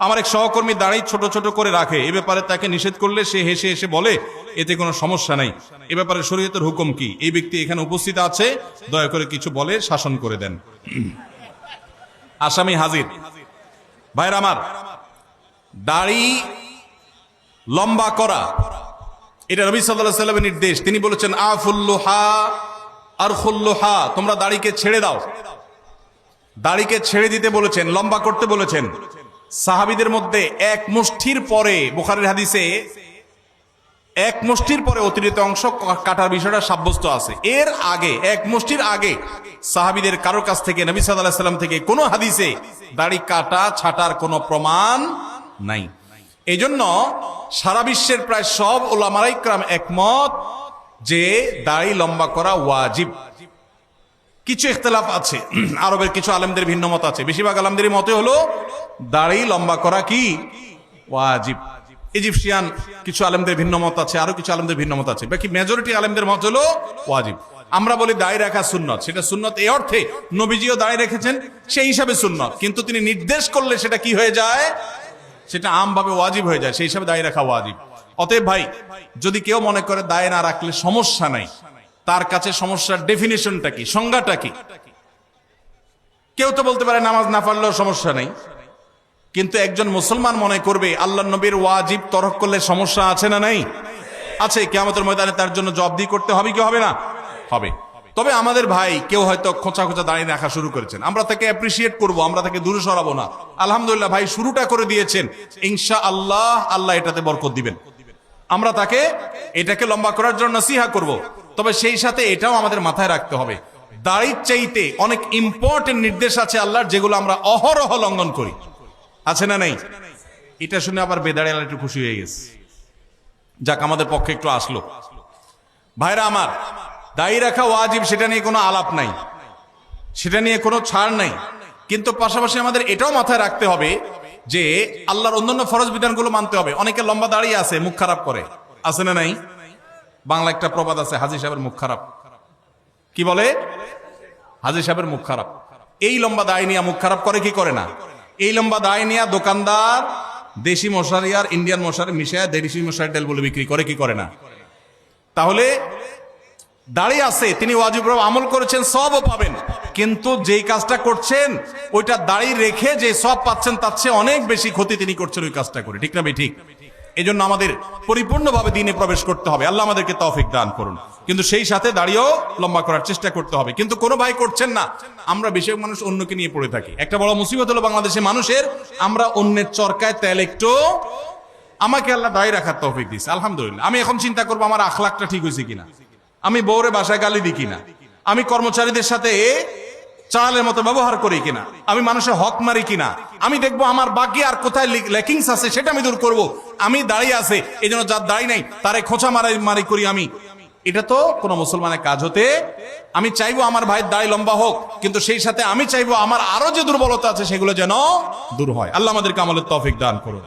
আমার এক সহকর্মী দাড়ি ছোট ছোট করে রাখে, এ ব্যাপারে তাকে নিষেধ করলে সে হেসে হেসে বলে এতে কোনো সমস্যা নাই। এ ব্যাপারে শরীয়তের হুকুম কি? এই ব্যক্তি এখানে উপস্থিত আছে, দয়া করে কিছু বলে শাসন করে দেন। আসামি হাজির। ভাইরা আমার, দাড়ি লম্বা করা এটা নবী সাল্লাল্লাহু আলাইহি ওয়াসাল্লামের নির্দেশ। তিনি বলেছেন আফুল্লুহা আরখুল্লুহা, তোমরা দাড়িকে ছেড়ে দাও। দাড়িকে ছেড়ে দিতে বলেছেন, লম্বা করতে বলেছেন। সাহাবীদের মধ্যে এক মুষ্টির পরে, বুখারীর হাদিসে এক মুষ্টির পরে অতিরিক্ত অংশ কাটার বিষয়টা সাব্যস্ত আছে। এর আগে, এক মুষ্টির আগে সাহাবীদের কারোর কাছ থেকে, নবী সাল্লাল্লাহু আলাইহি ওয়াসাল্লাম থেকে কোনো হাদিসে দাড়ি কাটা ছাটার কোনো প্রমাণ নাই। এই জন্য সারা বিশ্বের প্রায় সব উলামায়ে ইকরাম একমত যে দাড়ি লম্বা করা ওয়াজিব। কিছু ইখতিলাফ আছে, আরবের কিছু আলেমদের ভিন্ন মত আছে। বেশিরভাগ আলেমদের মতে হলো দাড়ি লম্বা করা কি ওয়াজিব। ইজিপশিয়ান কিছু আলেমদের ভিন্ন মত আছে, আরো কিছু আলেমদের ভিন্ন মত আছে। বাকি মেজরিটি আলেমদের মত হলো ওয়াজিব। আমরা বলি দাড়ি রাখা সুন্নত, সেটা সুন্নত এই অর্থে নবীজিও দাড়ি রেখেছেন, সেই হিসাবে সুন্নত। কিন্তু তিনি নির্দেশ করলে সেটা কি হয়ে যায়? সেটা আমভাবে ওয়াজিব হয়ে যায়, সেই হিসাবে দাড়ি রাখা ওয়াজিব। অতএব ভাই, যদি কেউ মনে করে দাড়ি না রাখলে সমস্যা নাই, তার কাছে সমস্যার ডেফিনিশনটা কি, সংজ্ঞাটা কি? কেউ তো বলতে পারে নামাজ না পড়লেও সমস্যা নাই, কিন্তু একজন মুসলমান মনে করবে আল্লাহর নবীর ওয়াজিব তরক করলে সমস্যা আছে না নাই? আছে। কিয়ামতের ময়দানে তার জন্য জবাবদিহি করতে হবে কি হবে না? হবে। তবে আমাদের ভাই কেউ হয়তো খোঁচা খোঁচা দাঁড়িয়ে রাখা শুরু করেছেন, আমরা তাকে অ্যাপ্রিসিয়েট করব, আমরা তাকে দূরে সরাবো না। আলহামদুলিল্লাহ ভাই শুরুটা করে দিয়েছেন, ইনশাআল্লাহ আল্লাহ এটাতে বরকত দিবেন। আমরা তাকে এটাকে লম্বা করার জন্য নসিহা করব। তবে সেই সাথে এটাও আমাদের মাথায় রাখতে হবে, দাড়ির চাইতে অনেক ইম্পর্টেন্ট নির্দেশ আছে আল্লাহর, যেগুলো আমরা অহরহ লঙ্ঘন করি। আছে না নেই? এটা শুনে আবার বেদাড়ি আল্লাহ একটু খুশি হয়ে গেছে, যাক আমাদের পক্ষে একটু আসলো। ভাইরা আমার, দাড়ি রাখা ওয়াজিব, সেটা নিয়ে কোনো আলাপ নাই, সেটা নিয়ে কোনো ছাড় নাই। কিন্তু পাশাপাশি আমাদের এটাও মাথায় রাখতে হবে যে আল্লাহর অন্যান্য ফরজ বিধানগুলো মানতে হবে। অনেকে লম্বা দাঁড়িয়ে আছে, মুখ খারাপ করে, আছে না নাই? বাংলা একটা প্রবাদ আছে, হাজী সাহেবের মুখ খারাপ। কি বলে? হাজী সাহেবের মুখ খারাপ। এই লম্বা দাড়ি নিয়ে মুখ খারাপ করে কি করে না? এই লম্বা দাড়ি নিয়ে দোকানদার দেশি মশারি আর ইন্ডিয়ান মশারি মিশিয়ে দেশি মশারি তেল বলে বিক্রি করে কি করে না? তাহলে দাড়ি আছে, তিনি ওয়াজিব আমল করেছেন, সবও পাবেন। কিন্তু যেই কাজটা করছেন ওইটা দাড়ি রেখে যে সব পাচ্ছেন তার চেয়ে অনেক বেশি ক্ষতি তিনি করছেন ওই কাজটা করে। ঠিক না ভাই? ঠিক। এই জন্য আমাদের পরিপূর্ণভাবে দ্বীনে প্রবেশ করতে হবে। আল্লাহ আমাদেরকে তৌফিক দান করুন। কিন্তু সেই সাথে দাড়িও লম্বা করার চেষ্টা করতে হবে। কিন্তু কোনো ভাই করছেন না। আমরা বেশিরভাগ মানুষ অন্যকে নিয়ে পড়ে থাকি। একটা বড় মুসিবত হলো বাংলাদেশের মানুষের, আমরা অন্যের চরকায় তেল একটু। আমাকে আল্লাহ দাড়ি রাখার তৌফিক দিয়েছে, আলহামদুলিল্লাহ। আমি এখন চিন্তা করবো আমার আখলাকটা ঠিক হয়েছে কিনা, আমি বউরে বাসায় গালি দিই কিনা, আমি কর্মচারীদের সাথে চালের মতো ব্যবহার করি কিনা, আমি মানুষের হক মারি কিনা, আমি দেখবো আমার বাকি আর কোথায় ল্যাকিংস আছে সেটা আমি দূর করব। আমি দাঁড়িয়ে আছে, এই জন্য যার দাঁড়িয়ে নাই তারে খোঁচা মারি করি আমি। এটা তো কোনো মুসলমানের কাজ হতে। আমি চাইবো আমার ভাইয়ের দাড়ি লম্বা হোক, কিন্তু সেই সাথে আমি চাইবো আমার আরো যে দুর্বলতা আছে সেগুলো যেন দূর হয়। আল্লাহ আমাদেরকে আমলের তৌফিক দান করুন।